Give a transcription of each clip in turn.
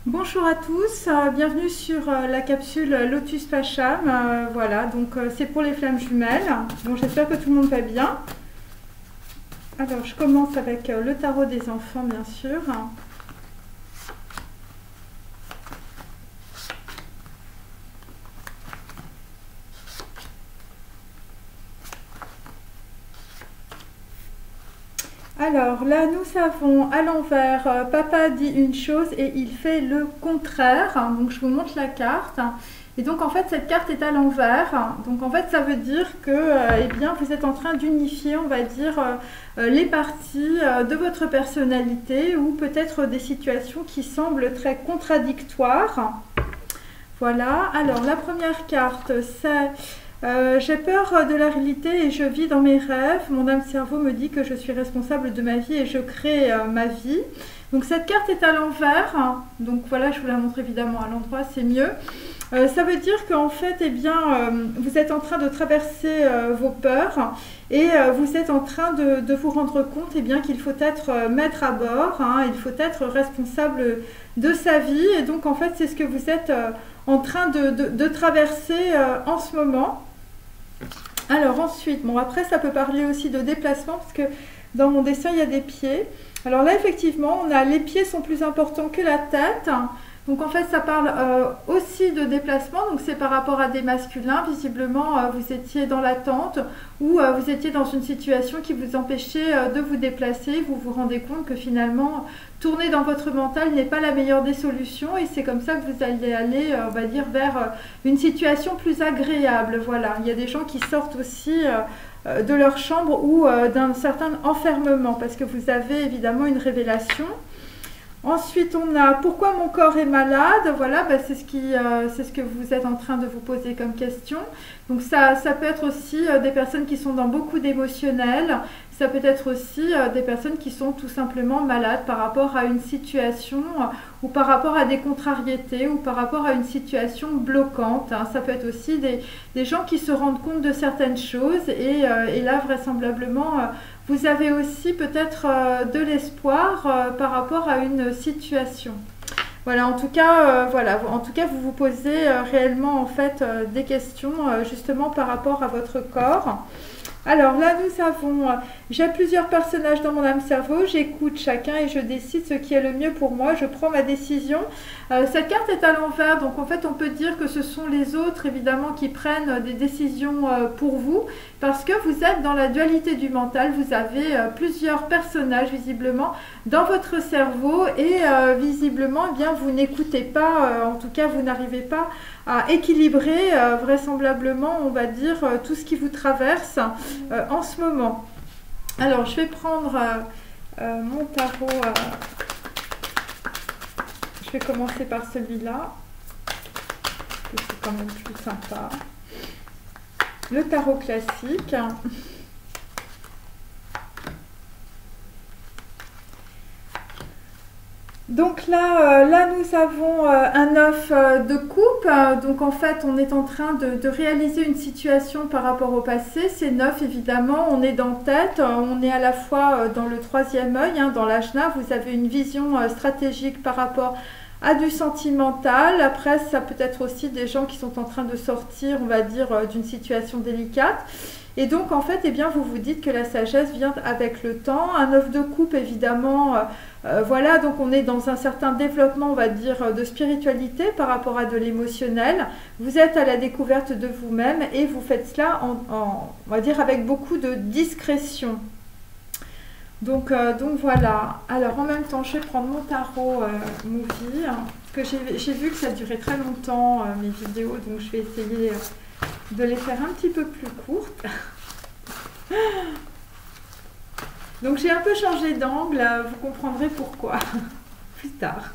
Bonjour à tous, bienvenue sur la capsule Lotus Pacham. Voilà, donc c'est pour les flammes jumelles. Bon, j'espère que tout le monde va bien. Alors, je commence avec le tarot des enfants, bien sûr. Alors là, nous avons à l'envers, papa dit une chose et il fait le contraire. Donc je vous montre la carte. Et donc en fait, cette carte est à l'envers. Donc en fait, ça veut dire que eh bien, vous êtes en train d'unifier, on va dire, les parties de votre personnalité ou peut-être des situations qui semblent très contradictoires. Voilà. Alors la première carte, c'est... j'ai peur de la réalité et je vis dans mes rêves. Mon âme cerveau me dit que je suis responsable de ma vie et je crée ma vie. Donc cette carte est à l'envers. Donc voilà, je vous la montre évidemment à l'endroit, c'est mieux. Ça veut dire qu'en fait, eh bien, vous êtes en train de traverser vos peurs et vous êtes en train de vous rendre compte eh bien, qu'il faut être maître à bord, il faut être responsable de sa vie. Et donc en fait, c'est ce que vous êtes en train de traverser en ce moment. Alors ensuite, bon après ça peut parler aussi de déplacement parce que dans mon dessin il y a des pieds. Alors là effectivement on a les pieds sont plus importants que la tête. Donc en fait ça parle aussi de déplacement, donc c'est par rapport à des masculins. Visiblement vous étiez dans l'attente ou vous étiez dans une situation qui vous empêchait de vous déplacer. Vous vous rendez compte que finalement tourner dans votre mental n'est pas la meilleure des solutions et c'est comme ça que vous allez aller, on va dire, vers une situation plus agréable. Voilà, il y a des gens qui sortent aussi de leur chambre ou d'un certain enfermement parce que vous avez évidemment une révélation. Ensuite, on a pourquoi mon corps est malade. Voilà, bah, c'est ce que vous êtes en train de vous poser comme question. Donc ça peut être aussi des personnes qui sont dans beaucoup d'émotionnel. Ça peut être aussi des personnes qui sont tout simplement malades par rapport à une situation ou par rapport à des contrariétés ou par rapport à une situation bloquante. Ça peut être aussi des gens qui se rendent compte de certaines choses et là vraisemblablement vous avez aussi peut-être de l'espoir par rapport à une situation. Voilà, en tout cas, vous vous posez réellement en fait des questions justement par rapport à votre corps. Alors là, nous avons, j'ai plusieurs personnages dans mon âme cerveau, j'écoute chacun et je décide ce qui est le mieux pour moi, je prends ma décision. Cette carte est à l'envers, donc en fait on peut dire que ce sont les autres évidemment qui prennent des décisions pour vous, parce que vous êtes dans la dualité du mental, vous avez plusieurs personnages visiblement dans votre cerveau et visiblement eh bien, vous n'écoutez pas, en tout cas vous n'arrivez pas à équilibrer vraisemblablement, on va dire, tout ce qui vous traverse en ce moment. Alors, je vais prendre mon tarot. Je vais commencer par celui-là, c'est quand même plus sympa. Le tarot classique. Donc là, nous avons un 9 de coupe. Donc en fait, on est en train de réaliser une situation par rapport au passé. C'est 9 évidemment. On est dans tête. On est à la fois dans le troisième œil, dans l'ajna. Vous avez une vision stratégique par rapport à du sentimental. Après, ça peut être aussi des gens qui sont en train de sortir, on va dire, d'une situation délicate. Et donc, en fait, eh bien, vous vous dites que la sagesse vient avec le temps. Un 9 de coupe, évidemment, voilà, donc on est dans un certain développement, on va dire, de spiritualité par rapport à de l'émotionnel. Vous êtes à la découverte de vous-même et vous faites cela, on va dire, avec beaucoup de discrétion. Donc voilà. Alors, en même temps, je vais prendre mon tarot Movie, parce que j'ai vu que ça durait très longtemps, mes vidéos, donc je vais essayer de les faire un petit peu plus courtes. Donc j'ai un peu changé d'angle, vous comprendrez pourquoi plus tard.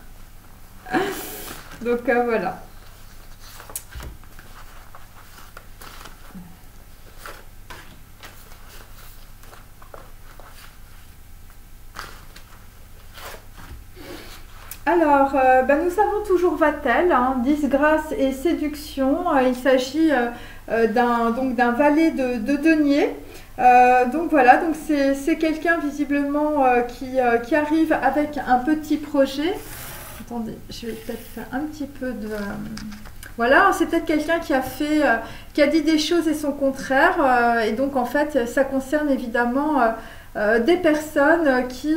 Donc voilà. Alors, nous savons toujours Vatel, disgrâce et séduction. Il s'agit d'un valet de denier. Donc voilà, donc c'est quelqu'un visiblement qui arrive avec un petit projet. attendez, je vais peut-être faire un petit peu de... voilà, c'est peut-être quelqu'un qui a fait, qui a dit des choses et son contraire. Et donc, en fait, ça concerne évidemment des personnes qui,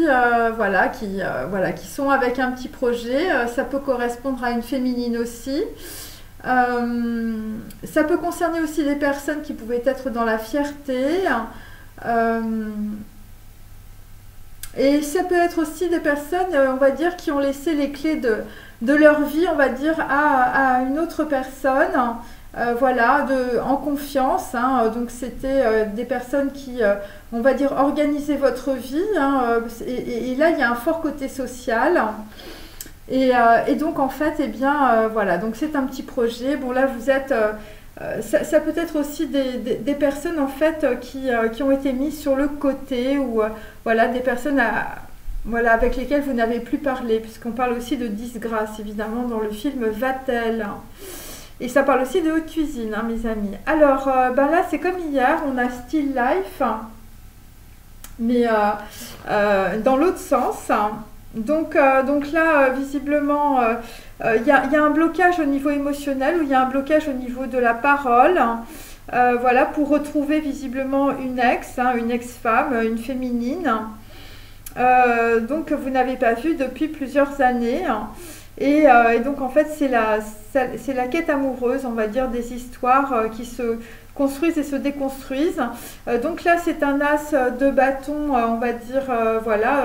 voilà, qui sont avec un petit projet. Ça peut correspondre à une féminine aussi. Ça peut concerner aussi des personnes qui pouvaient être dans la fierté. Euh, et ça peut être aussi des personnes, on va dire, qui ont laissé les clés de leur vie, on va dire, à une autre personne, voilà, en confiance. Hein. Donc c'était des personnes qui, on va dire, organisaient votre vie. Hein, et là, il y a un fort côté social. Et donc, en fait, eh bien, voilà, donc c'est un petit projet. Bon, là, vous êtes... ça peut être aussi des personnes, en fait, qui ont été mises sur le côté ou, voilà, des personnes voilà, avec lesquelles vous n'avez plus parlé, puisqu'on parle aussi de disgrâce, évidemment, dans le film Vatel. Et ça parle aussi de haute cuisine, hein, mes amis. Alors, ben là, c'est comme hier, on a Still Life, mais dans l'autre sens. Donc là, visiblement, il y a un blocage au niveau émotionnel ou il y a un blocage au niveau de la parole. Voilà, pour retrouver visiblement une ex-femme, une féminine. Donc vous n'avez pas vu depuis plusieurs années. Et donc en fait, c'est la quête amoureuse, on va dire, des histoires qui se construisent et se déconstruisent. Donc là, c'est un as de bâton, on va dire, voilà...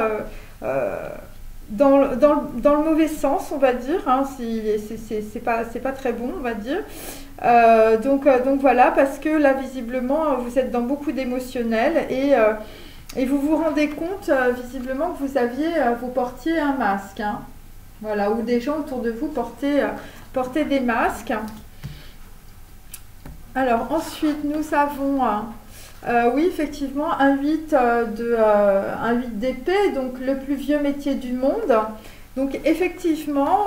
dans le mauvais sens, on va dire, hein, c'est pas très bon, on va dire. Donc voilà, parce que là, visiblement, vous êtes dans beaucoup d'émotionnel et vous vous rendez compte, visiblement, que vous portiez un masque. Hein, voilà, ou des gens autour de vous portaient des masques. Alors, ensuite, nous avons... oui, effectivement, un 8 d'épée, donc le plus vieux métier du monde. Donc effectivement,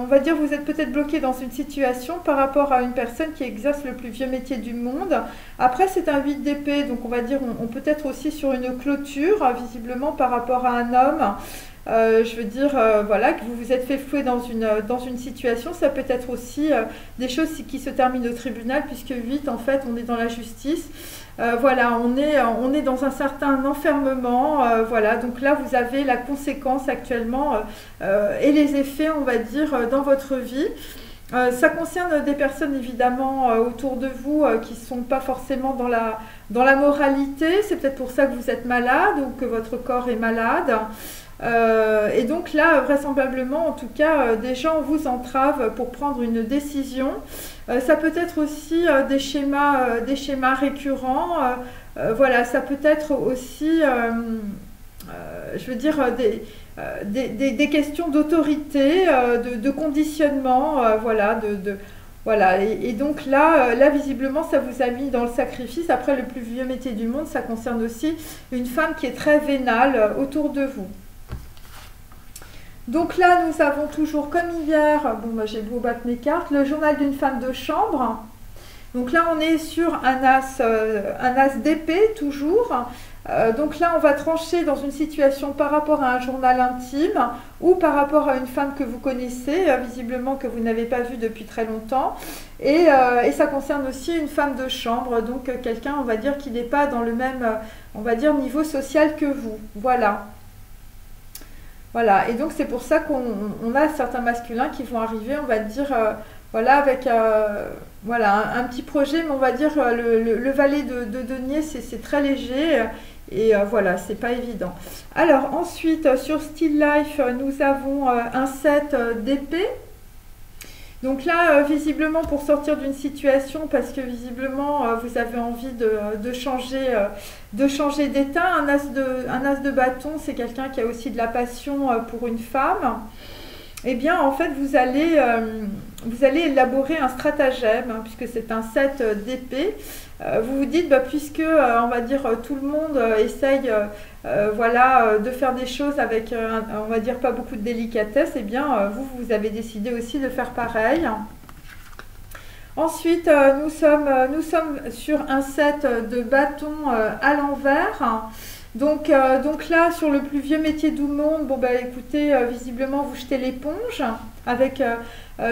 on va dire vous êtes peut-être bloqué dans une situation par rapport à une personne qui exerce le plus vieux métier du monde. Après, c'est un 8 d'épée, donc on va dire on peut être aussi sur une clôture, visiblement par rapport à un homme. Je veux dire, voilà, que vous vous êtes fait flouer dans une situation. Ça peut être aussi des choses qui se terminent au tribunal, puisque 8, en fait, on est dans la justice. Voilà, on est dans un certain enfermement. Voilà, donc là, vous avez la conséquence actuellement et les effets, on va dire, dans votre vie. Ça concerne des personnes, évidemment, autour de vous qui ne sont pas forcément dans la moralité. C'est peut-être pour ça que vous êtes malade ou que votre corps est malade. Et donc là, vraisemblablement, en tout cas, des gens vous entravent pour prendre une décision. Ça peut être aussi des schémas récurrents. Voilà, ça peut être aussi, je veux dire, des questions d'autorité, de conditionnement, voilà, voilà. Et donc là, visiblement, ça vous a mis dans le sacrifice. Après, le plus vieux métier du monde, ça concerne aussi une femme qui est très vénale autour de vous. Donc là, nous avons toujours, comme hier, bon, bah, j'ai beau battre mes cartes, le journal d'une femme de chambre. Donc là, on est sur un as d'épée, toujours. Donc là, on va trancher dans une situation par rapport à un journal intime ou par rapport à une femme que vous connaissez, visiblement que vous n'avez pas vue depuis très longtemps. Et ça concerne aussi une femme de chambre, donc quelqu'un, on va dire, qui n'est pas dans le même, on va dire, niveau social que vous. Voilà. Voilà, et donc c'est pour ça qu'on a certains masculins qui vont arriver, on va dire, voilà, avec voilà, un petit projet, mais on va dire le valet de denier, c'est très léger, et voilà, c'est pas évident. Alors ensuite, sur Still Life, nous avons un 7 d'épée. Donc là, visiblement, pour sortir d'une situation, parce que visiblement, vous avez envie de changer d'état, un as de bâton, c'est quelqu'un qui a aussi de la passion pour une femme. Eh bien, en fait, vous allez élaborer un stratagème, hein, puisque c'est un 7 d'épée. Vous vous dites, bah, puisque, on va dire, tout le monde essaye voilà, de faire des choses avec, on va dire, pas beaucoup de délicatesse, eh bien, vous avez décidé aussi de faire pareil. Ensuite, nous sommes sur un 7 de bâton à l'envers. Donc là, sur le plus vieux métier du monde, bon bah écoutez, visiblement vous jetez l'éponge avec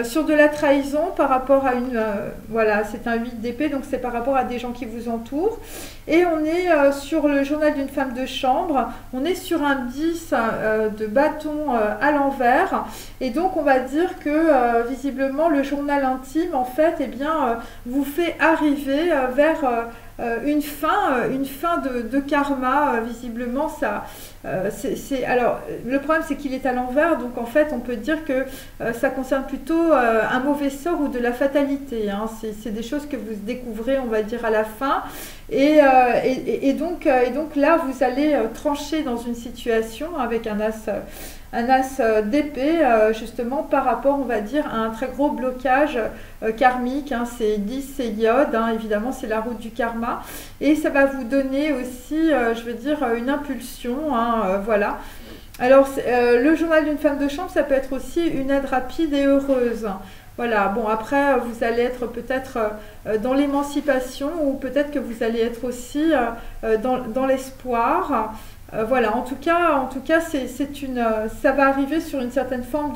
sur de la trahison par rapport à une voilà, c'est un 8 d'épée, donc c'est par rapport à des gens qui vous entourent. Et on est sur le journal d'une femme de chambre, on est sur un 10 de bâton à l'envers, et donc on va dire que visiblement le journal intime en fait, eh bien vous fait arriver vers une fin de karma, visiblement ça. Alors, le problème c'est qu'il est à l'envers, donc en fait on peut dire que ça concerne plutôt un mauvais sort ou de la fatalité, hein. C'est des choses que vous découvrez, on va dire, à la fin. Et donc là, vous allez trancher dans une situation avec un as d'épée, justement par rapport, on va dire, à un très gros blocage karmique, hein. C'est 10, c'est iode, hein, évidemment c'est la route du karma, et ça va vous donner aussi, je veux dire, une impulsion, hein, voilà. Alors le journal d'une femme de chambre, ça peut être aussi une aide rapide et heureuse. Voilà, bon après vous allez être peut-être dans l'émancipation, ou peut-être que vous allez être aussi dans l'espoir. Voilà, en tout cas ça va arriver sur une certaine forme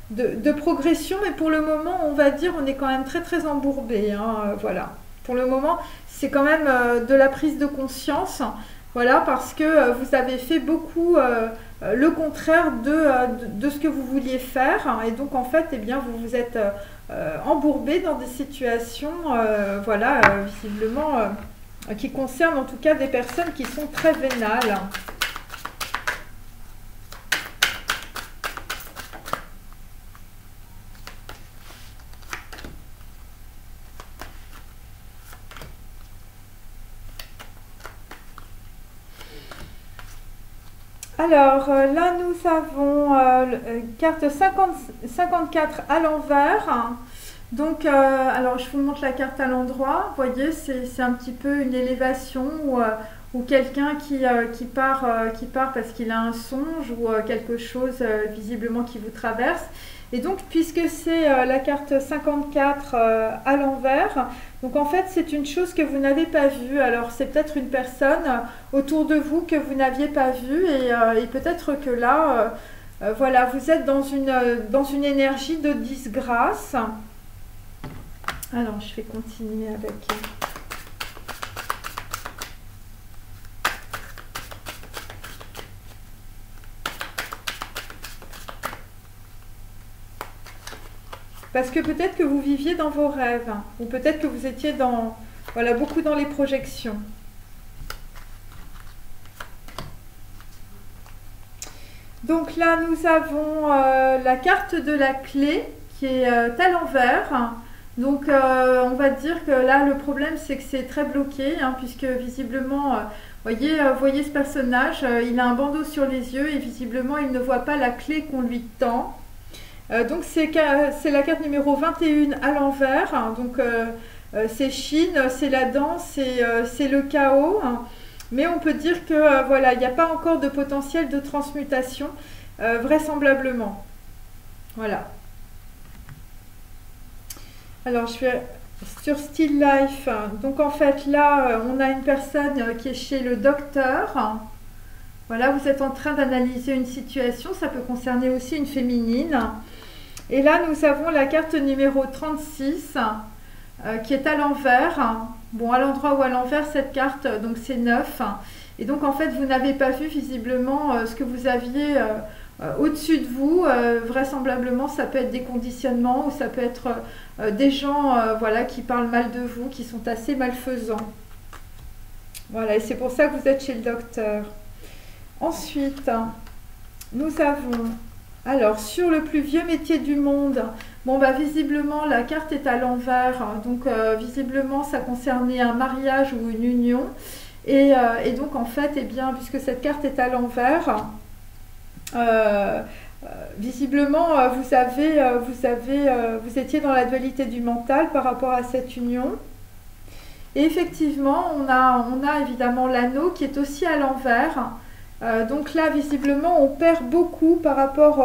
de progression, mais pour le moment, on va dire, on est quand même très très embourbé, hein, voilà. Pour le moment, c'est quand même de la prise de conscience, voilà, parce que vous avez fait beaucoup le contraire de ce que vous vouliez faire, hein, et donc en fait, eh bien, vous vous êtes embourbé dans des situations, voilà, visiblement, qui concernent en tout cas des personnes qui sont très vénales. Alors là, nous avons carte 54 à l'envers. Donc, alors je vous montre la carte à l'endroit. Vous voyez, c'est un petit peu une élévation ou quelqu'un qui part parce qu'il a un songe ou quelque chose visiblement qui vous traverse. Et donc, puisque c'est la carte 54 à l'envers, donc en fait, c'est une chose que vous n'avez pas vue. Alors, c'est peut-être une personne autour de vous que vous n'aviez pas vue, et peut-être que là, voilà, vous êtes dans une énergie de disgrâce. Alors, je vais continuer avec... Parce que peut-être que vous viviez dans vos rêves, ou peut-être que vous étiez voilà, beaucoup dans les projections. Donc là, nous avons la carte de la clé qui est à l'envers. Donc, on va dire que là, le problème, c'est que c'est très bloqué, hein, puisque visiblement, voyez ce personnage, il a un bandeau sur les yeux et visiblement, il ne voit pas la clé qu'on lui tend. Donc c'est la carte numéro 21 à l'envers, hein. Donc c'est Chine, c'est la danse, c'est le chaos, hein. Mais on peut dire que voilà, il n'y a pas encore de potentiel de transmutation, vraisemblablement. Voilà. Alors je vais sur Still Life. Donc en fait là, on a une personne qui est chez le docteur. Voilà, vous êtes en train d'analyser une situation, ça peut concerner aussi une féminine. Et là, nous avons la carte numéro 36 qui est à l'envers. Bon, à l'endroit ou à l'envers, cette carte, donc c'est 9. Et donc, en fait, vous n'avez pas vu visiblement ce que vous aviez au-dessus de vous. Vraisemblablement, ça peut être des conditionnements ou ça peut être des gens voilà, qui parlent mal de vous, qui sont assez malfaisants. Voilà, et c'est pour ça que vous êtes chez le docteur. Ensuite, nous avons... Alors, sur le plus vieux métier du monde, bon, bah, visiblement, la carte est à l'envers. Donc, visiblement, ça concernait un mariage ou une union. Et donc, en fait, eh bien, puisque cette carte est à l'envers, visiblement, vous étiez dans la dualité du mental par rapport à cette union. Et effectivement, on a évidemment l'anneau qui est aussi à l'envers. Donc là, visiblement, on perd beaucoup par rapport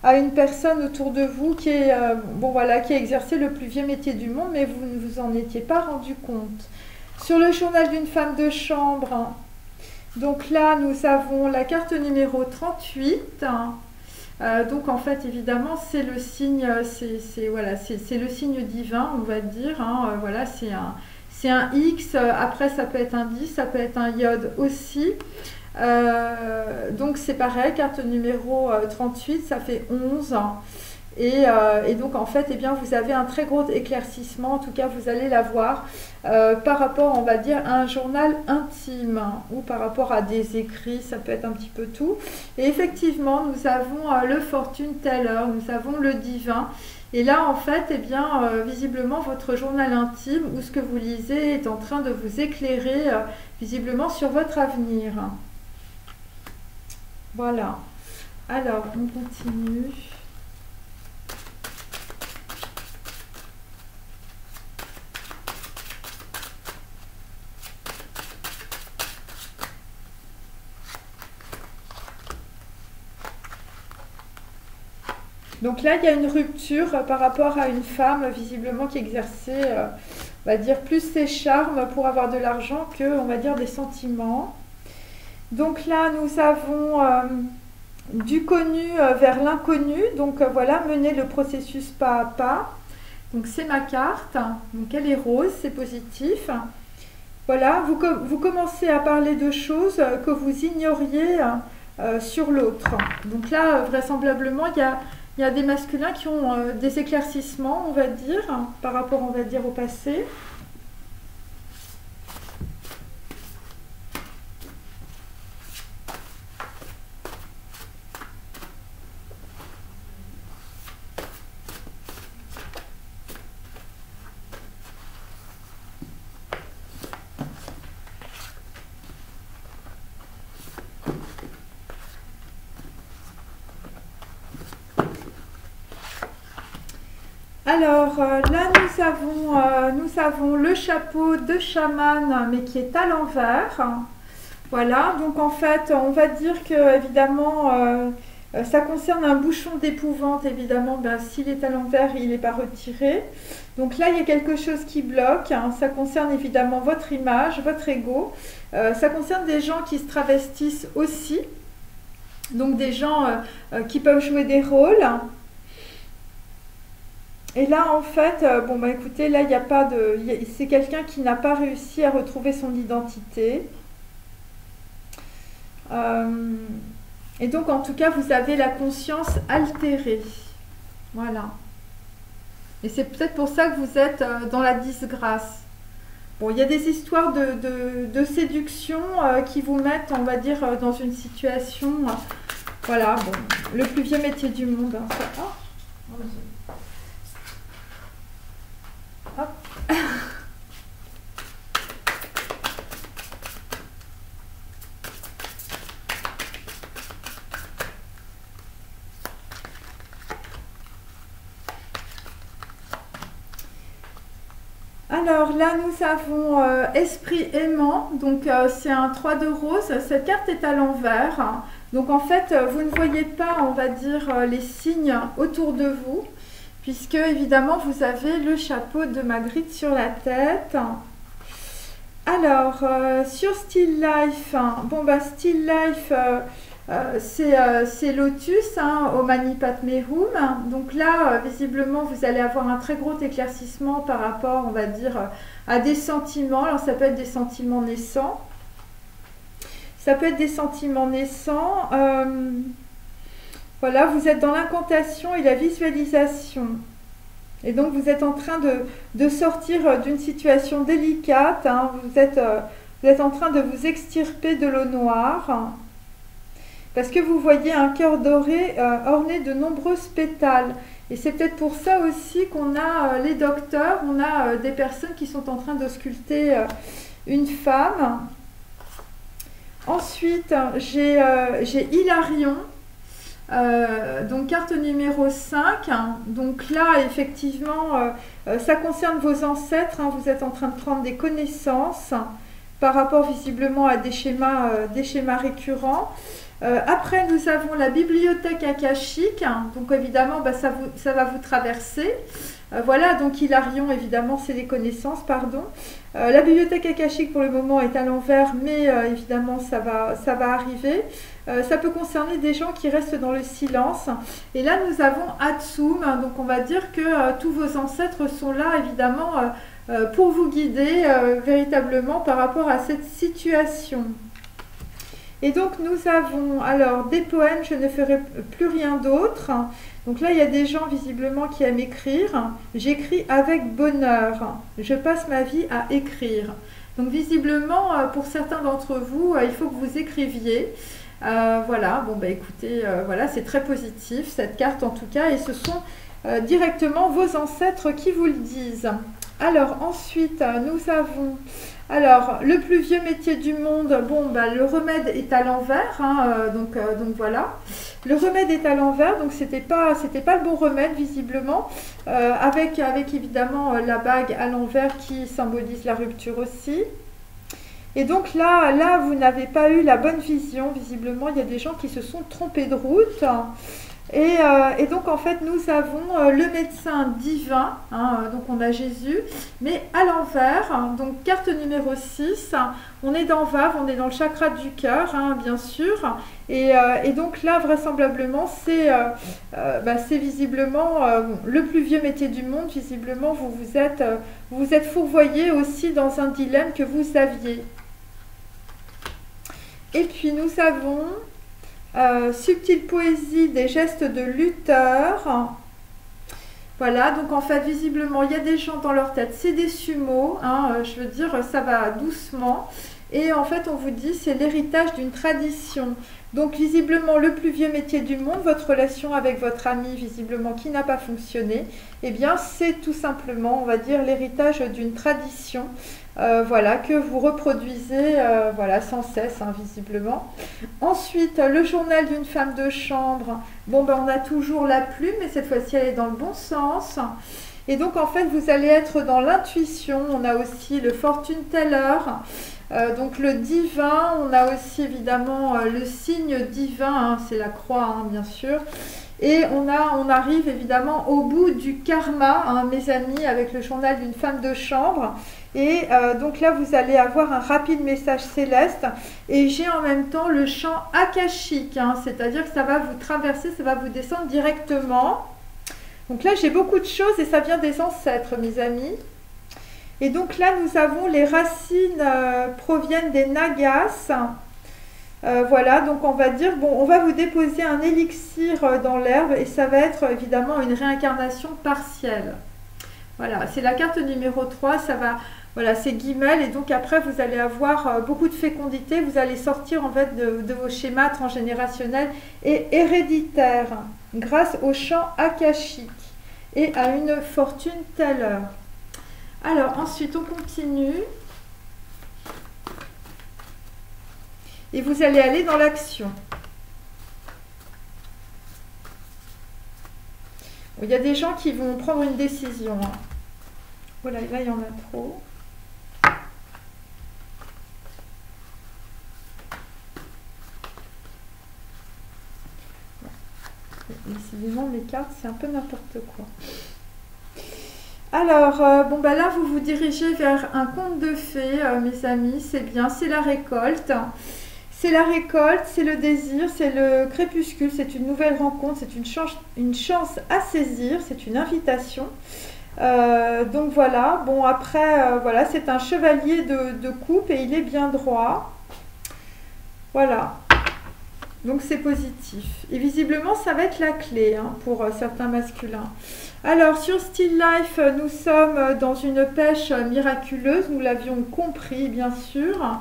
à une personne autour de vous qui est, bon, voilà, qui a exercé le plus vieux métier du monde, mais vous ne vous en étiez pas rendu compte. Sur le journal d'une femme de chambre, Donc là, nous avons la carte numéro 38. Donc en fait, évidemment, c'est le signe, voilà, c'est le signe divin, on va dire. Voilà, c'est un X. Après, ça peut être un 10, ça peut être un iode aussi. Donc c'est pareil, carte numéro 38, ça fait 11. Et donc en fait, eh bien, vous avez un très gros éclaircissement, en tout cas vous allez l'avoir par rapport, on va dire, à un journal intime ou par rapport à des écrits, ça peut être un petit peu tout. Et effectivement, nous avons le fortune teller, nous avons le divin. Et là, en fait, eh bien, visiblement, votre journal intime ou ce que vous lisez est en train de vous éclairer visiblement sur votre avenir. Voilà. Alors, on continue. Donc là, il y a une rupture par rapport à une femme, visiblement, qui exerçait, on va dire, plus ses charmes pour avoir de l'argent que, on va dire, des sentiments. Donc là, nous avons du connu vers l'inconnu. Donc voilà, mener le processus pas à pas. Donc c'est ma carte. Donc elle est rose, c'est positif. Voilà, vous commencez à parler de choses que vous ignoriez sur l'autre. Donc là, vraisemblablement, il y a des masculins qui ont des éclaircissements, on va dire, par rapport, on va dire, au passé. Alors là, nous avons le chapeau de chaman, mais qui est à l'envers. Voilà, donc en fait, on va dire que évidemment, ça concerne un bouchon d'épouvante. Évidemment, ben, s'il est à l'envers, il n'est pas retiré. Donc là, il y a quelque chose qui bloque. Ça concerne évidemment votre image, votre ego. Ça concerne des gens qui se travestissent aussi. Donc des gens qui peuvent jouer des rôles. Et là, en fait, bon, bah écoutez, là, il n'y a pas de. C'est quelqu'un qui n'a pas réussi à retrouver son identité. Et donc, en tout cas, vous avez la conscience altérée. Voilà. Et c'est peut-être pour ça que vous êtes dans la disgrâce. Bon, il y a des histoires de séduction qui vous mettent, on va dire, dans une situation. Voilà, bon, le plus vieux métier du monde. Hein, ça. Oh. Hop. Alors là, nous avons esprit aimant, donc c'est un 3 de rose. Cette carte est à l'envers. Donc en fait, vous ne voyez pas, on va dire, les signes autour de vous, puisque évidemment, vous avez le chapeau de Magritte sur la tête. Alors, sur Still Life, bon bah Still Life, c'est Lotus, au Mani Padme Hum. Donc là, visiblement, vous allez avoir un très gros éclaircissement par rapport, on va dire, à des sentiments. Alors, ça peut être des sentiments naissants. Ça peut être des sentiments naissants. Voilà, vous êtes dans l'incantation et la visualisation. Et donc, vous êtes en train de sortir d'une situation délicate. Vous êtes en train de vous extirper de l'eau noire. Parce que vous voyez un cœur doré orné de nombreuses pétales. Et c'est peut-être pour ça aussi qu'on a les docteurs, on a des personnes qui sont en train de sculpter une femme. Ensuite, j'ai Hilarion. Donc carte numéro 5. Donc là, effectivement, ça concerne vos ancêtres. Vous êtes en train de prendre des connaissances par rapport visiblement à des schémas récurrents. Après, nous avons la bibliothèque akashique. Donc, évidemment, bah, ça va vous traverser. Voilà, donc Hilarion, évidemment, c'est les connaissances, pardon. La bibliothèque akashique, pour le moment, est à l'envers, mais évidemment, ça va arriver. Ça peut concerner des gens qui restent dans le silence. Et là, nous avons Atsum. Donc, on va dire que tous vos ancêtres sont là, évidemment, pour vous guider véritablement par rapport à cette situation. Et donc nous avons alors des poèmes, je ne ferai plus rien d'autre. Donc là il y a des gens visiblement qui aiment écrire. J'écris avec bonheur, je passe ma vie à écrire. Donc visiblement pour certains d'entre vous, il faut que vous écriviez. Voilà, bon bah écoutez, voilà, c'est très positif cette carte en tout cas, et ce sont directement vos ancêtres qui vous le disent. Alors ensuite nous avons le plus vieux métier du monde. Bon bah le remède est à l'envers, hein, donc voilà, le remède est à l'envers, donc c'était pas le bon remède visiblement, avec évidemment la bague à l'envers qui symbolise la rupture aussi. Et donc là vous n'avez pas eu la bonne vision, visiblement il y a des gens qui se sont trompés de route. Et donc en fait nous avons le médecin divin, hein, donc on a Jésus, mais à l'envers, hein, donc carte numéro 6, on est dans Vave, on est dans le chakra du cœur, hein, bien sûr, et donc là vraisemblablement c'est visiblement le plus vieux métier du monde, visiblement vous vous êtes fourvoyé aussi dans un dilemme que vous aviez. Et puis nous avons... subtile poésie des gestes de lutteur. Voilà, donc en fait visiblement il y a des gens dans leur tête, c'est des sumos, hein, je veux dire ça va doucement, et en fait on vous dit c'est l'héritage d'une tradition. Donc visiblement le plus vieux métier du monde, votre relation avec votre ami visiblement qui n'a pas fonctionné, eh bien c'est tout simplement, on va dire, l'héritage d'une tradition, voilà, que vous reproduisez voilà, sans cesse, hein, visiblement. Ensuite, le journal d'une femme de chambre. Bon, ben, on a toujours la plume, mais cette fois-ci elle est dans le bon sens. Et donc en fait vous allez être dans l'intuition. On a aussi le fortune teller. Donc le divin, on a aussi évidemment le signe divin, hein, c'est la croix, hein, bien sûr. Et on arrive évidemment au bout du karma, hein, mes amis, avec le journal d'une femme de chambre. Et donc là, vous allez avoir un rapide message céleste. Et j'ai en même temps le champ akashique, hein, c'est-à-dire que ça va vous traverser, ça va vous descendre directement. Donc là, j'ai beaucoup de choses et ça vient des ancêtres, mes amis. Et donc là, nous avons les racines proviennent des nagas. Voilà, donc on va dire, bon, on va vous déposer un élixir dans l'herbe et ça va être évidemment une réincarnation partielle. Voilà, c'est la carte numéro 3, ça va, voilà, c'est Guimel, et donc après vous allez avoir beaucoup de fécondité, vous allez sortir en fait de vos schémas transgénérationnels et héréditaires grâce au champ akashique et à une fortune teller. Alors ensuite on continue et vous allez aller dans l'action. Il y a des gens qui vont prendre une décision. Voilà, là il y en a trop. Décidément les cartes c'est un peu n'importe quoi. Alors, bon bah là vous vous dirigez vers un conte de fées, mes amis, c'est bien, c'est la récolte. C'est la récolte, c'est le désir, c'est le crépuscule, c'est une nouvelle rencontre, c'est une chance à saisir, c'est une invitation. Donc voilà, bon après, voilà, c'est un chevalier de coupe et il est bien droit. Voilà, donc c'est positif. Et visiblement, ça va être la clé, hein, pour certains masculins. Alors, sur Still Life, nous sommes dans une pêche miraculeuse, nous l'avions compris, bien sûr.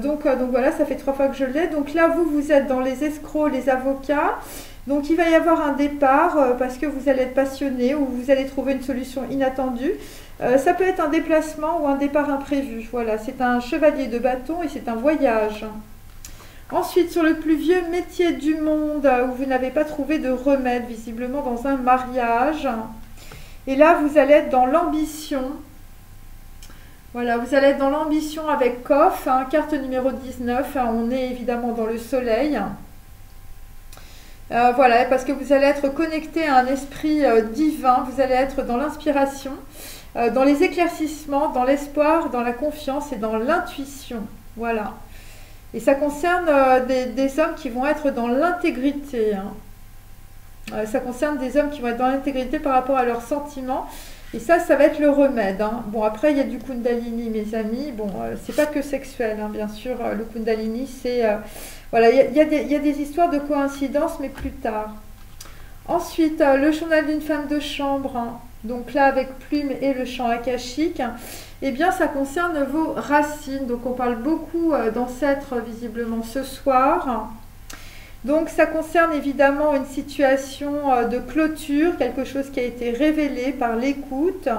Donc voilà, ça fait 3 fois que je l'ai. Donc là, vous êtes dans les escrocs, les avocats. Donc il va y avoir un départ parce que vous allez être passionné ou vous allez trouver une solution inattendue. Ça peut être un déplacement ou un départ imprévu. Voilà, c'est un chevalier de bâton et c'est un voyage. Ensuite, sur le plus vieux métier du monde, où vous n'avez pas trouvé de remède, visiblement dans un mariage. Et là, vous allez être dans l'ambition. Voilà, vous allez être dans l'ambition avec Kof, hein, carte numéro 19, hein, on est évidemment dans le soleil. Voilà, parce que vous allez être connecté à un esprit divin, vous allez être dans l'inspiration, dans les éclaircissements, dans l'espoir, dans la confiance et dans l'intuition. Voilà. Et ça concerne des hommes qui vont être dans l'intégrité. Hein. Ça concerne des hommes qui vont être dans l'intégrité par rapport à leurs sentiments. Et ça va être le remède. Hein. Bon, après, il y a du Kundalini, mes amis. Bon, c'est pas que sexuel, hein, bien sûr. Le Kundalini, c'est... voilà, il y a des histoires de coïncidence, mais plus tard. Ensuite, le journal d'une femme de chambre. Hein. Donc là, avec plume et le chant akashique. Eh bien, ça concerne vos racines. Donc, on parle beaucoup d'ancêtres, visiblement, ce soir. Donc ça concerne évidemment une situation de clôture, quelque chose qui a été révélé par l'écoute.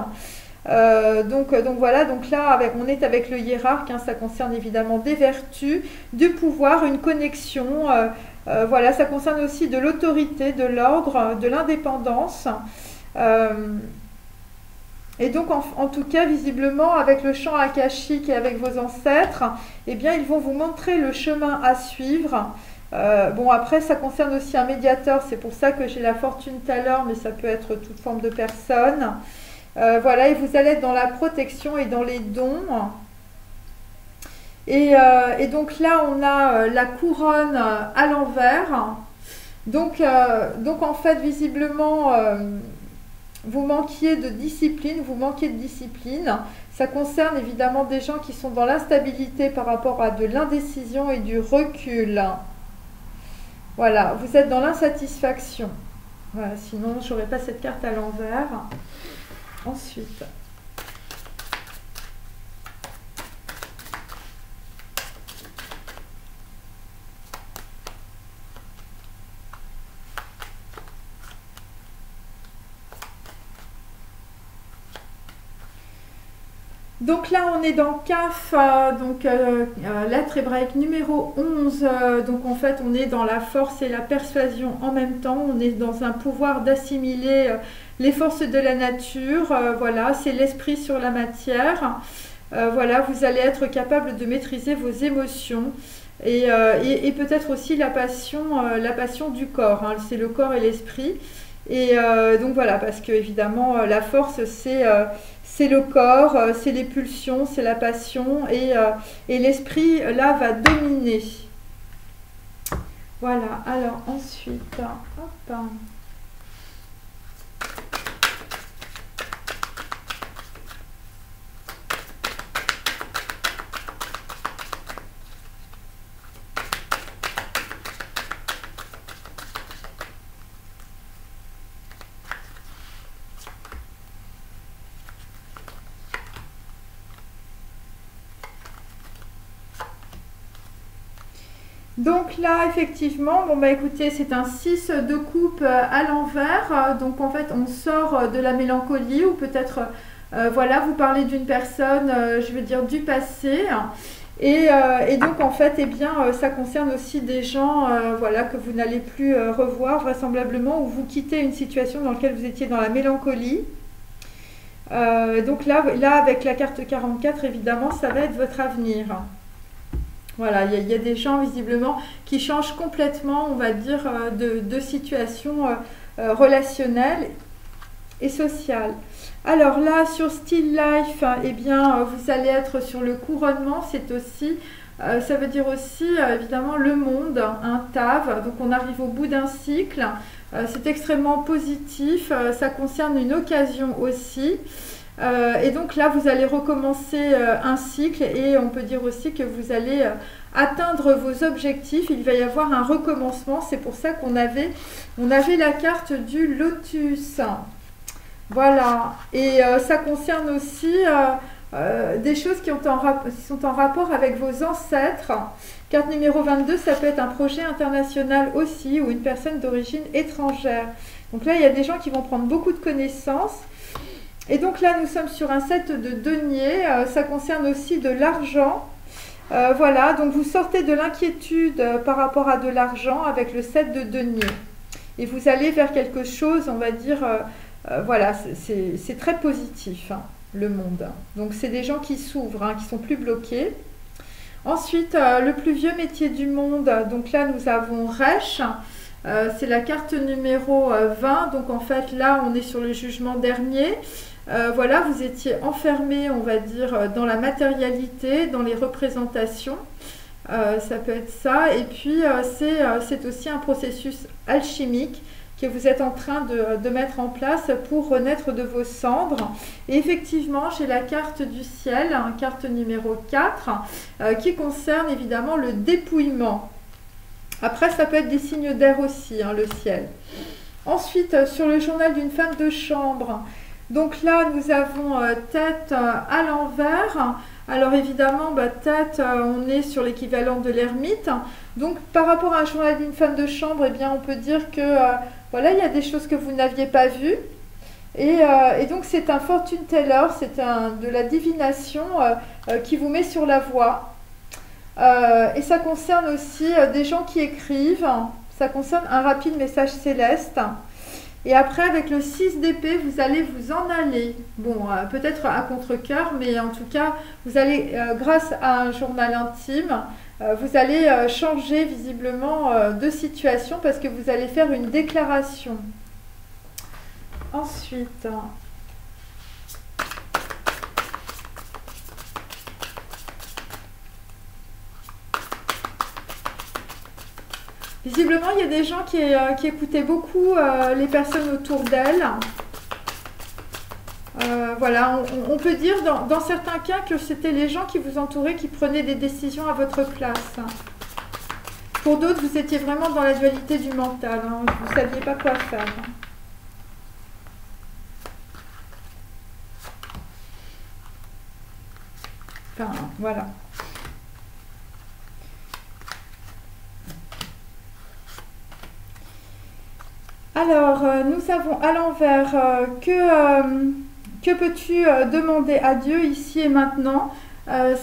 Donc voilà, donc là on est avec le hiérarque, hein, ça concerne évidemment des vertus, du pouvoir, une connexion. Voilà, ça concerne aussi de l'autorité, de l'ordre, de l'indépendance. Et donc en tout cas, visiblement, avec le chant akashique et avec vos ancêtres, eh bien ils vont vous montrer le chemin à suivre. Bon, après, ça concerne aussi un médiateur, c'est pour ça que j'ai la fortune tout à l'heure, mais ça peut être toute forme de personne. Voilà, et vous allez être dans la protection et dans les dons. Et donc là, on a la couronne à l'envers. Donc en fait, visiblement, vous manquiez de discipline, Ça concerne évidemment des gens qui sont dans l'instabilité par rapport à de l'indécision et du recul. Voilà, vous êtes dans l'insatisfaction. Voilà, sinon, je n'aurais pas cette carte à l'envers. Ensuite. Donc là, on est dans CAF, lettre hébraïque numéro 11. Donc en fait, on est dans la force et la persuasion en même temps. On est dans un pouvoir d'assimiler les forces de la nature. Voilà, c'est l'esprit sur la matière. Voilà, vous allez être capable de maîtriser vos émotions. Et peut-être aussi la passion du corps. Hein. C'est le corps et l'esprit. Et donc voilà, parce que évidemment, la force, c'est le corps, c'est les pulsions, c'est la passion et l'esprit, là, va dominer. Voilà, alors ensuite, hop. Donc là, effectivement, bon bah écoutez, c'est un 6 de coupe à l'envers. Donc en fait, on sort de la mélancolie ou peut-être, voilà, vous parlez d'une personne, je veux dire, du passé. Et donc en fait, eh bien, ça concerne aussi des gens, voilà, que vous n'allez plus revoir vraisemblablement ou vous quittez une situation dans laquelle vous étiez dans la mélancolie. Donc là, avec la carte 44, évidemment, ça va être votre avenir. Voilà, il y a des gens visiblement qui changent complètement, on va dire, de situation relationnelle et sociale. Alors là, sur Still Life, eh bien, vous allez être sur le couronnement, c'est aussi, ça veut dire aussi, évidemment, le monde, un Tav, donc on arrive au bout d'un cycle, c'est extrêmement positif, ça concerne une occasion aussi. Et donc là, vous allez recommencer un cycle et on peut dire aussi que vous allez atteindre vos objectifs. Il va y avoir un recommencement. C'est pour ça qu'on avait la carte du lotus. Voilà. Et ça concerne aussi des choses qui sont en rapport avec vos ancêtres. Carte numéro 22, ça peut être un projet international aussi ou une personne d'origine étrangère. Donc là, il y a des gens qui vont prendre beaucoup de connaissances. Et donc là, nous sommes sur un 7 de denier, ça concerne aussi de l'argent. Voilà, donc vous sortez de l'inquiétude par rapport à de l'argent avec le 7 de denier. Et vous allez vers quelque chose, on va dire, voilà, c'est très positif. Hein. le monde. Donc c'est des gens qui s'ouvrent, hein, qui sont plus bloqués. Ensuite, le plus vieux métier du monde, donc là nous avons Resh, c'est la carte numéro 20, donc en fait là on est sur le jugement dernier. Voilà, vous étiez enfermé, on va dire, dans la matérialité, dans les représentations, ça peut être ça, et puis c'est aussi un processus alchimique que vous êtes en train de mettre en place pour renaître de vos cendres. Et effectivement, j'ai la carte du ciel, carte numéro 4, qui concerne évidemment le dépouillement. Après, ça peut être des signes d'air aussi, hein, le ciel. Ensuite, sur le journal d'une femme de chambre, donc là, nous avons tête à l'envers. Alors évidemment, tête, on est sur l'équivalent de l'ermite. Donc par rapport à un journal d'une femme de chambre, eh bien, on peut dire que voilà, il y a des choses que vous n'aviez pas vues. Et donc c'est un fortune teller, c'est de la divination qui vous met sur la voie. Et ça concerne aussi des gens qui écrivent. Ça concerne un rapide message céleste. Et après, avec le 6 d'épée, vous allez vous en aller. Bon, peut-être à contre-cœur, mais en tout cas, vous allez, grâce à un journal intime, vous allez changer visiblement de situation parce que vous allez faire une déclaration. Ensuite, visiblement, il y a des gens qui écoutaient beaucoup les personnes autour d'elles. Voilà, on peut dire dans certains cas que c'était les gens qui vous entouraient qui prenaient des décisions à votre place. Pour d'autres, vous étiez vraiment dans la dualité du mental, hein, vous ne saviez pas quoi faire. Enfin, voilà. Alors, nous avons à l'envers que peux-tu demander à Dieu ici et maintenant?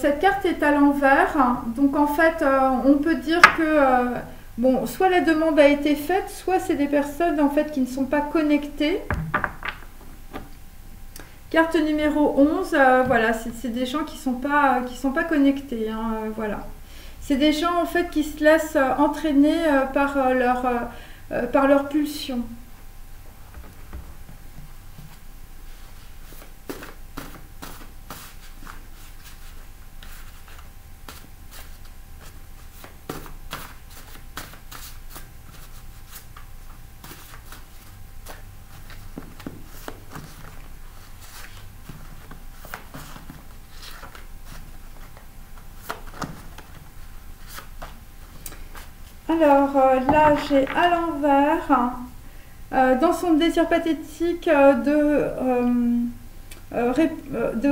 Cette carte est à l'envers, donc en fait, on peut dire que bon, soit la demande a été faite, soit c'est des personnes en fait qui ne sont pas connectées. Carte numéro 11, voilà, c'est des gens qui sont pas connectés, hein, voilà. C'est des gens en fait qui se laissent entraîner par leur pulsion. Alors là, j'ai à l'envers, dans son désir pathétique de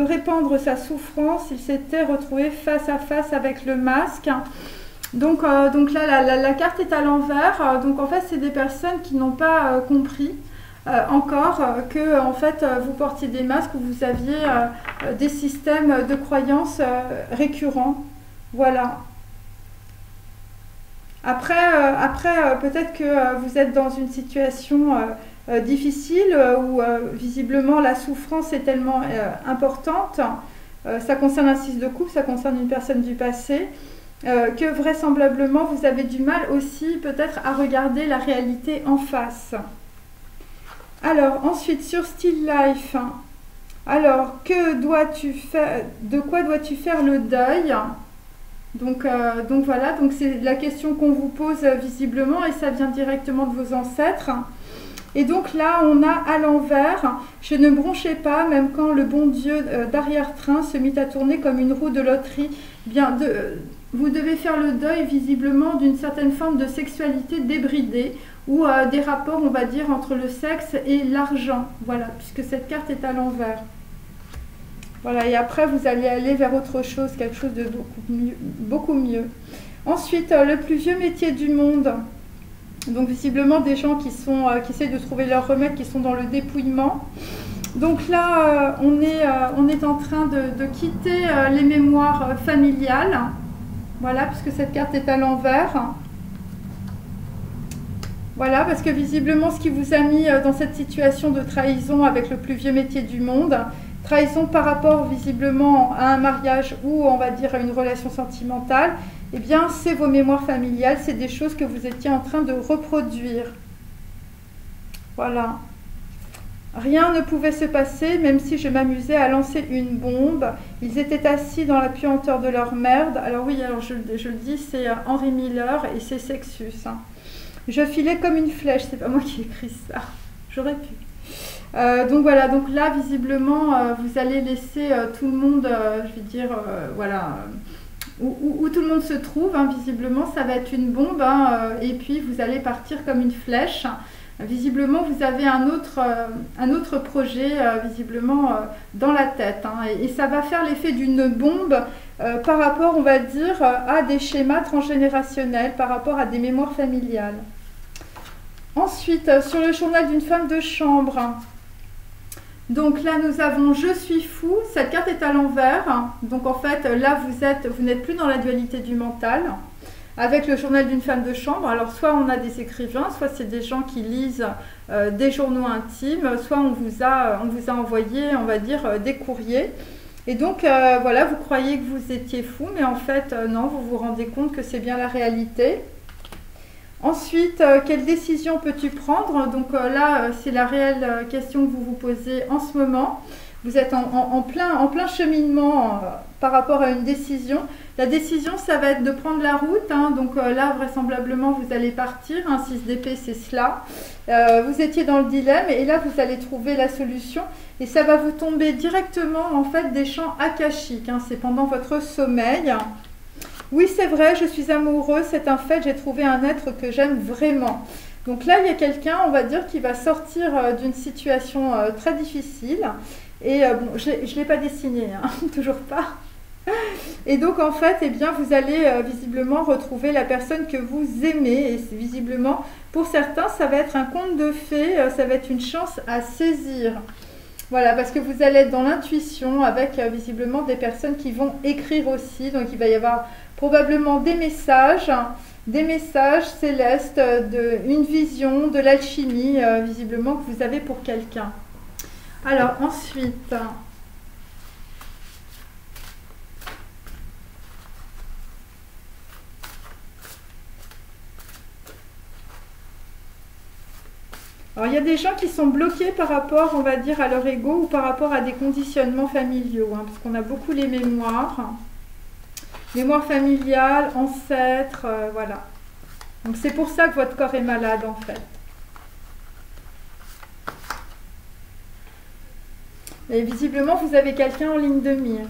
répandre sa souffrance, il s'était retrouvé face à face avec le masque. Donc là, la carte est à l'envers. Donc en fait, c'est des personnes qui n'ont pas compris encore que en fait, vous portiez des masques ou vous aviez des systèmes de croyances récurrents. Voilà. Après peut-être que vous êtes dans une situation difficile où visiblement la souffrance est tellement importante. Ça concerne un 6 de coupe, ça concerne une personne du passé, que vraisemblablement vous avez du mal aussi peut-être à regarder la réalité en face. Alors ensuite sur Still Life, alors de quoi dois-tu faire le deuil? Donc voilà, donc c'est la question qu'on vous pose visiblement et ça vient directement de vos ancêtres. Et donc là, on a à l'envers, je ne bronchais pas, même quand le bon Dieu d'arrière-train se mit à tourner comme une roue de loterie. Bien, vous devez faire le deuil visiblement d'une certaine forme de sexualité débridée ou des rapports, on va dire, entre le sexe et l'argent. Voilà, puisque cette carte est à l'envers. Voilà, et après, vous allez aller vers autre chose, quelque chose de beaucoup mieux. Ensuite, le plus vieux métier du monde. Donc, visiblement, des gens qui essaient de trouver leur remède, qui sont dans le dépouillement. Donc là, on est en train de quitter les mémoires familiales. Voilà, puisque cette carte est à l'envers. Voilà, parce que visiblement, ce qui vous a mis dans cette situation de trahison avec le plus vieux métier du monde, trahison par rapport visiblement à un mariage ou on va dire à une relation sentimentale, eh bien c'est vos mémoires familiales, c'est des choses que vous étiez en train de reproduire. Voilà. Rien ne pouvait se passer, même si je m'amusais à lancer une bombe. Ils étaient assis dans la puanteur de leur merde. Alors oui, alors je le dis, c'est Henry Miller et c'est Sexus. Hein. Je filais comme une flèche, c'est pas moi qui ai écrit ça. J'aurais pu. Donc voilà, donc là visiblement vous allez laisser tout le monde, je vais dire, voilà, où tout le monde se trouve, hein, visiblement ça va être une bombe, hein, et puis vous allez partir comme une flèche. Visiblement vous avez un autre projet visiblement dans la tête, hein, et ça va faire l'effet d'une bombe par rapport, on va dire, à des schémas transgénérationnels, par rapport à des mémoires familiales. Ensuite, sur le journal d'une femme de chambre, donc là nous avons je suis fou, cette carte est à l'envers, donc en fait là vous n'êtes plus dans la dualité du mental, avec le journal d'une femme de chambre. Alors soit on a des écrivains, soit c'est des gens qui lisent des journaux intimes, soit on vous a envoyé, on va dire, des courriers. Et donc voilà, vous croyez que vous étiez fou, mais en fait non, vous vous rendez compte que c'est bien la réalité. Ensuite, quelle décision peux-tu prendre? Donc là, c'est la réelle question que vous vous posez en ce moment. Vous êtes en plein cheminement par rapport à une décision. La décision, ça va être de prendre la route. Hein. Donc là, vraisemblablement, vous allez partir. Un 6 d'épée, c'est cela. Vous étiez dans le dilemme et là, vous allez trouver la solution. Et ça va vous tomber directement, en fait, des champs akashiques. Hein. C'est pendant votre sommeil. Oui, c'est vrai, je suis amoureux, c'est un fait, j'ai trouvé un être que j'aime vraiment. Donc là, il y a quelqu'un, on va dire, qui va sortir d'une situation très difficile. Et bon, je ne l'ai pas dessiné, hein, toujours pas. Et donc, en fait, eh bien, vous allez visiblement retrouver la personne que vous aimez. Et visiblement, pour certains, ça va être un conte de fées, ça va être une chance à saisir. Voilà, parce que vous allez être dans l'intuition avec visiblement des personnes qui vont écrire aussi. Donc, il va y avoir probablement des messages célestes, une vision, de l'alchimie, visiblement, que vous avez pour quelqu'un. Alors, ensuite, alors, il y a des gens qui sont bloqués par rapport, on va dire, à leur ego ou par rapport à des conditionnements familiaux, hein, parce qu'on a beaucoup les mémoires. Mémoire familiale, ancêtre, voilà. Donc c'est pour ça que votre corps est malade en fait. Et visiblement, vous avez quelqu'un en ligne de mire.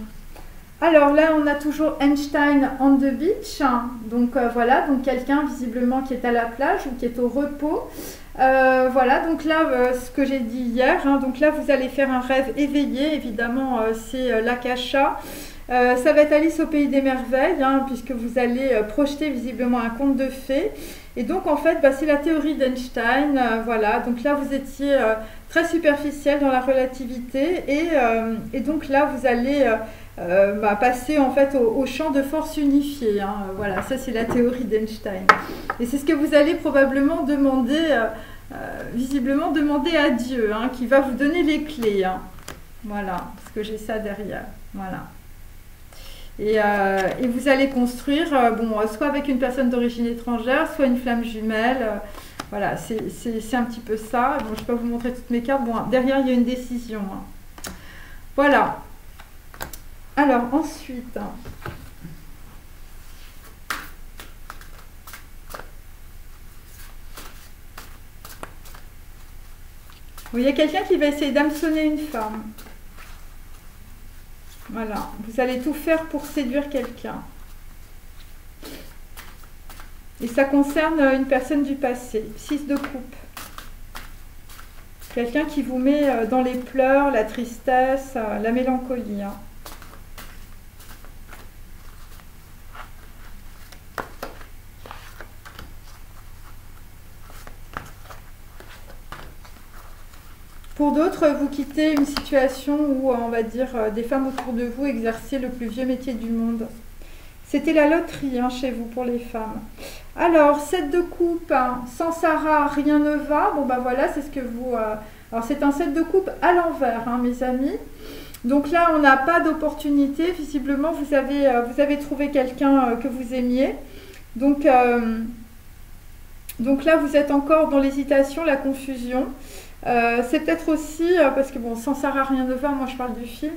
Alors là, on a toujours Einstein on the beach. Donc voilà, donc quelqu'un visiblement qui est à la plage ou qui est au repos. Voilà, donc là, ce que j'ai dit hier, hein, donc là, vous allez faire un rêve éveillé. Évidemment, c'est l'Akasha. Ça va être Alice au pays des merveilles, hein, puisque vous allez projeter visiblement un conte de fées. Et donc en fait, bah, c'est la théorie d'Einstein. Voilà, donc là vous étiez très superficiel dans la relativité et donc là vous allez passer en fait au champ de force unifiée. Hein. Voilà, ça c'est la théorie d'Einstein. Et c'est ce que vous allez probablement demander, visiblement demander à Dieu, hein, qui va vous donner les clés. Hein. Voilà, parce que j'ai ça derrière. Voilà. Et vous allez construire, soit avec une personne d'origine étrangère, soit une flamme jumelle. Voilà, c'est un petit peu ça. Bon, je ne vais pas vous montrer toutes mes cartes. Bon, derrière, il y a une décision. Hein. Voilà. Alors, ensuite... il y a quelqu'un qui va essayer d'hameçonner une femme. Voilà, vous allez tout faire pour séduire quelqu'un. Et ça concerne une personne du passé. 6 de coupe. Quelqu'un qui vous met dans les pleurs, la tristesse, la mélancolie. Hein. Pour d'autres, vous quittez une situation où, on va dire, des femmes autour de vous exerçaient le plus vieux métier du monde. C'était la loterie, hein, chez vous, pour les femmes. Alors, 7 de coupe, hein, sans Sarah, rien ne va. Bon, bah voilà, c'est ce que vous... alors, c'est un 7 de coupe à l'envers, hein, mes amis. Donc là, on n'a pas d'opportunité. Visiblement, vous avez trouvé quelqu'un que vous aimiez. Donc là, vous êtes encore dans l'hésitation, la confusion. C'est peut-être aussi, parce que bon, sans sert à rien de voir, moi je parle du film,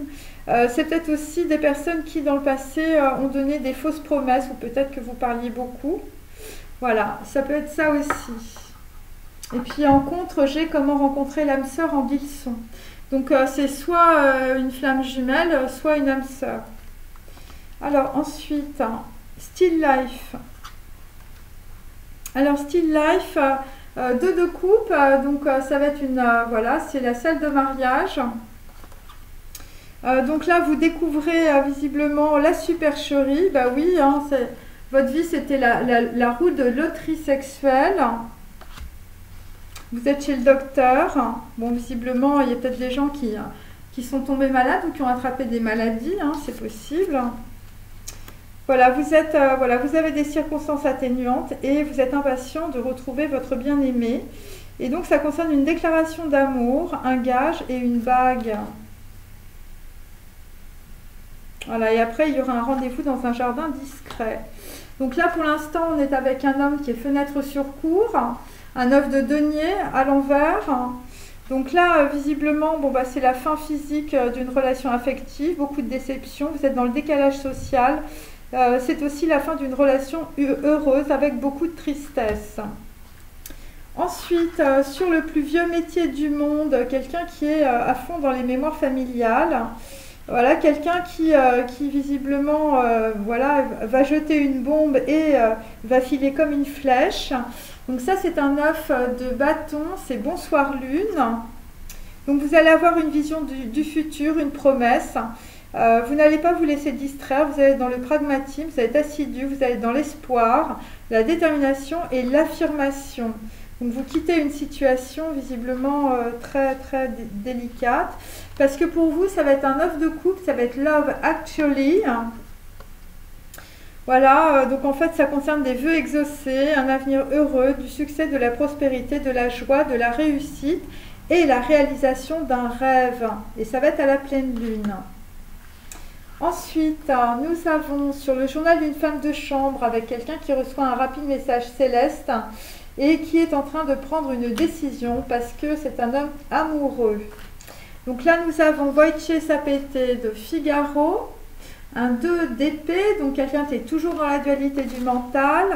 c'est peut-être aussi des personnes qui dans le passé ont donné des fausses promesses, ou peut-être que vous parliez beaucoup. Voilà, ça peut être ça aussi. Et puis en contre, j'ai comment rencontrer l'âme sœur en Bilson. Donc c'est soit une flamme jumelle, soit une âme sœur. Alors ensuite, Still Life. Alors Still Life, deux de coupe, donc ça va être une, voilà, c'est la salle de mariage. Donc là, vous découvrez visiblement la supercherie. Bah oui, hein, votre vie, c'était la roue de loterie sexuelle. Vous êtes chez le docteur. Bon, visiblement, il y a peut-être des gens qui sont tombés malades ou qui ont attrapé des maladies, hein, c'est possible. Voilà, voilà, vous avez des circonstances atténuantes et vous êtes impatient de retrouver votre bien-aimé. Et donc, ça concerne une déclaration d'amour, un gage et une bague. Voilà, et après, il y aura un rendez-vous dans un jardin discret. Donc là, pour l'instant, on est avec un homme qui est fenêtre sur cour, un œuf de denier à l'envers. Donc là, visiblement, bon, bah, c'est la fin physique d'une relation affective, beaucoup de déception, vous êtes dans le décalage social. C'est aussi la fin d'une relation heureuse avec beaucoup de tristesse. Ensuite, sur le plus vieux métier du monde, quelqu'un qui est à fond dans les mémoires familiales. Voilà, quelqu'un qui visiblement voilà, va jeter une bombe et va filer comme une flèche. Donc ça, c'est un œuf de bâton, c'est bonsoir lune. Donc vous allez avoir une vision du futur, une promesse. Vous n'allez pas vous laisser distraire, vous allez être dans le pragmatisme, vous allez être assidu, vous allez être dans l'espoir, la détermination et l'affirmation. Donc vous quittez une situation visiblement très très délicate, parce que pour vous ça va être un œuf de coupe, ça va être Love Actually. Voilà, donc en fait ça concerne des vœux exaucés, un avenir heureux, du succès, de la prospérité, de la joie, de la réussite et la réalisation d'un rêve. Et ça va être à la pleine lune. Ensuite, nous avons sur le journal d'une femme de chambre avec quelqu'un qui reçoit un rapide message céleste et qui est en train de prendre une décision parce que c'est un homme amoureux. Donc là, nous avons Voice Sapete de Figaro, un 2 d'épée, donc quelqu'un qui est toujours dans la dualité du mental,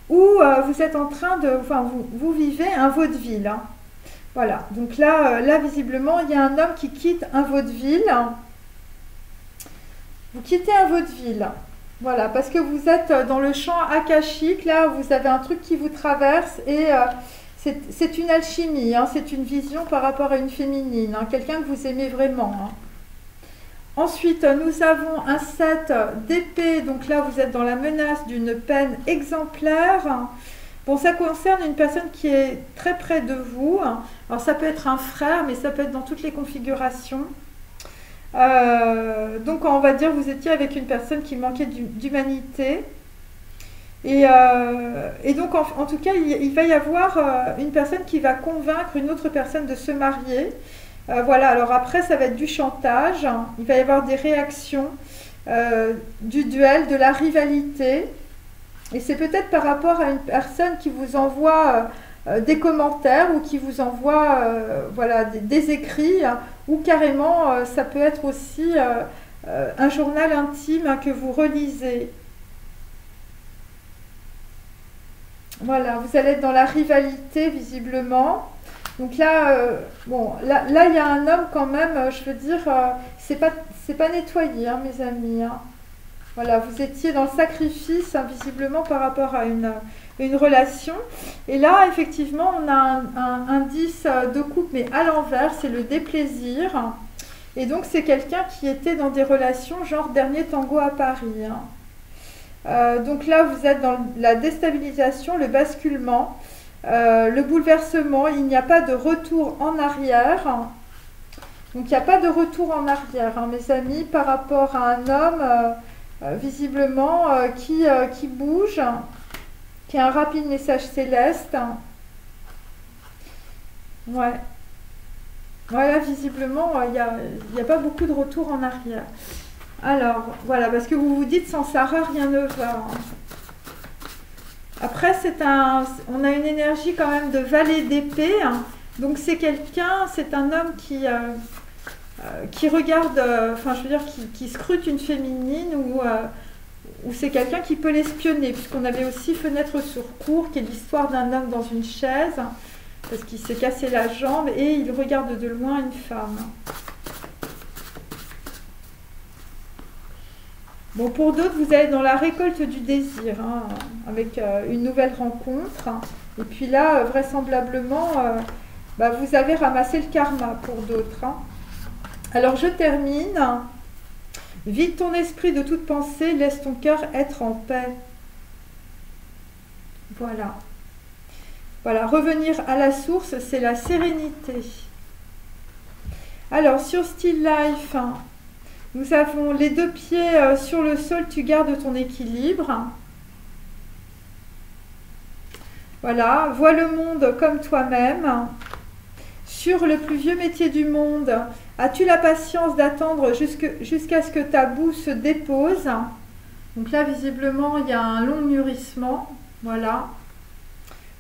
ou vous êtes en train de, enfin, vous vivez un vaudeville. Hein. Voilà, donc là, visiblement, il y a un homme qui quitte un vaudeville. Vous quittez un vaudeville, voilà, parce que vous êtes dans le champ akashique, là, vous avez un truc qui vous traverse et c'est une alchimie, hein, c'est une vision par rapport à une féminine, hein, quelqu'un que vous aimez vraiment. Hein. Ensuite, nous avons un 7 d'épée, donc là, vous êtes dans la menace d'une peine exemplaire. Bon, ça concerne une personne qui est très près de vous, alors ça peut être un frère, mais ça peut être dans toutes les configurations. Donc on va dire vous étiez avec une personne qui manquait d'humanité et donc en tout cas il va y avoir une personne qui va convaincre une autre personne de se marier. Voilà, alors après ça va être du chantage, il va y avoir des réactions, du duel, de la rivalité et c'est peut-être par rapport à une personne qui vous envoie des commentaires ou qui vous envoie voilà, des écrits ou carrément ça peut être aussi un journal intime hein, que vous relisez. Voilà, vous allez être dans la rivalité visiblement. Donc là, bon, là il y a un homme quand même, je veux dire, c'est pas nettoyé hein, mes amis. Hein. Voilà, vous étiez dans le sacrifice hein, visiblement par rapport à une relation. Et là, effectivement, on a un 10 de coupe, mais à l'envers, c'est le déplaisir. Et donc, c'est quelqu'un qui était dans des relations genre dernier tango à Paris. Hein. Donc là, vous êtes dans la déstabilisation, le basculement, le bouleversement. Il n'y a pas de retour en arrière. Donc, il n'y a pas de retour en arrière, hein, mes amis, par rapport à un homme, visiblement, qui bouge, qui a un rapide message céleste. Ouais. Voilà, visiblement, il y a pas beaucoup de retour en arrière. Alors, voilà, parce que vous vous dites, sans Sarah, rien ne va. Hein. Après, on a une énergie quand même de valet d'épée. Hein. Donc, c'est un homme qui regarde, enfin, je veux dire, qui scrute une féminine ou c'est quelqu'un qui peut l'espionner, puisqu'on avait aussi Fenêtre sur cour, qui est l'histoire d'un homme dans une chaise, parce qu'il s'est cassé la jambe et il regarde de loin une femme. Bon, pour d'autres, vous allez dans la récolte du désir, hein, avec une nouvelle rencontre. Et puis là, vraisemblablement, vous avez ramassé le karma pour d'autres. Hein. Alors, je termine. Vide ton esprit de toute pensée, laisse ton cœur être en paix. Voilà. Voilà, revenir à la source, c'est la sérénité. Alors, sur Still Life, nous avons les deux pieds sur le sol, tu gardes ton équilibre. Voilà, vois le monde comme toi-même. Sur le plus vieux métier du monde, as-tu la patience d'attendre jusqu'à ce que ta boue se dépose? Donc là, visiblement, il y a un long mûrissement. Voilà.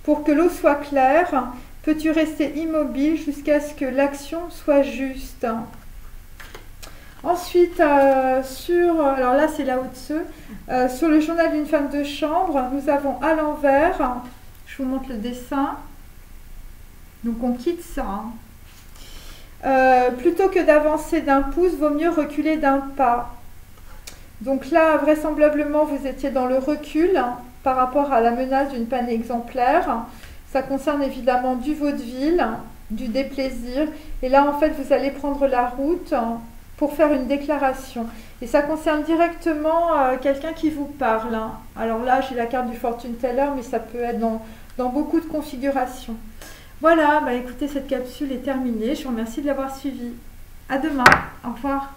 Pour que l'eau soit claire, peux-tu rester immobile jusqu'à ce que l'action soit juste? Ensuite, alors là c'est là au-dessus, sur le journal d'une femme de chambre, nous avons à l'envers, je vous montre le dessin, donc on quitte ça. Hein. Plutôt que d'avancer d'un pouce, vaut mieux reculer d'un pas. Donc là, vraisemblablement, vous étiez dans le recul par rapport à la menace d'une panne exemplaire. Ça concerne évidemment du vaudeville, du déplaisir. Et là, en fait, vous allez prendre la route pour faire une déclaration. Et ça concerne directement quelqu'un qui vous parle. Hein. Alors là, j'ai la carte du Fortune Teller, mais ça peut être dans beaucoup de configurations. Voilà, écoutez, cette capsule est terminée. Je vous remercie de l'avoir suivie. À demain. Au revoir.